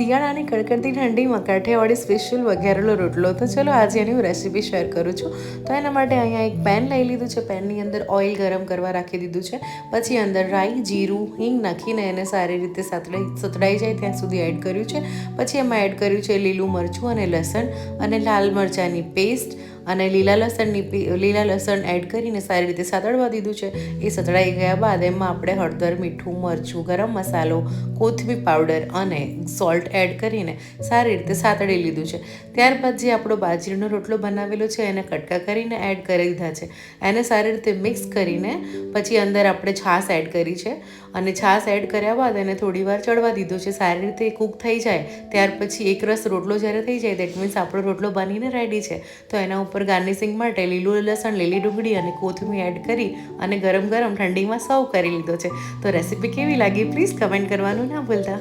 શિયાળાની કડકડતી ઠંડીમાં કાઠિયાવાડી સ્પેશિયલ વઘારેલો રોટલો. તો ચલો આજે એની હું રેસીપી શેર કરું છું. તો એના માટે અહીંયા એક પેન લઈ લીધું છે. પેનની અંદર ઓઇલ ગરમ કરવા રાખી દીધું છે. પછી અંદર રાઈ, જીરું, હિંગ નાખીને એને સારી રીતે સતડાઈ જાય ત્યાં સુધી એડ કર્યું છે. પછી એમાં એડ કર્યું છે લીલું મરચું અને લસણ અને લાલ મરચાંની પેસ્ટ અને લીલા લસણ એડ કરીને સારી રીતે સાતળવા દીધું છે. એ સતળાઈ ગયા બાદ એમાં આપણે હળદર, મીઠું, મરચું, ગરમ મસાલો, કોથમીર પાવડર અને સોલ્ટ એડ કરીને સારી રીતે સાતળી લીધું છે. ત્યારબાદ જે આપણો બાજરીનો રોટલો બનાવેલો છે એને કટકા કરીને એડ કરી દીધા છે. એને સારી રીતે મિક્સ કરીને પછી અંદર આપણે છાશ એડ કરી છે અને છાશ એડ કર્યા બાદ એને થોડી વાર ચડવા દીધો છે. સારી રીતે કૂક થઈ જાય ત્યાર પછી એકરસ રોટલો જ્યારે થઈ જાય દેટ મીન્સ આપણો રોટલો બનીને રેડી છે. તો એના ઉપર ગાર્નિશિંગ માટે લીલું લસણ, લીલી ડુંગળી અને કોથમીર એડ કરી અને ગરમ ગરમ ઠંડીમાં સર્વ કરી લીધો છે. તો રેસીપી કેવી લાગી પ્લીઝ કમેન્ટ કરવાનું ના ભૂલતા.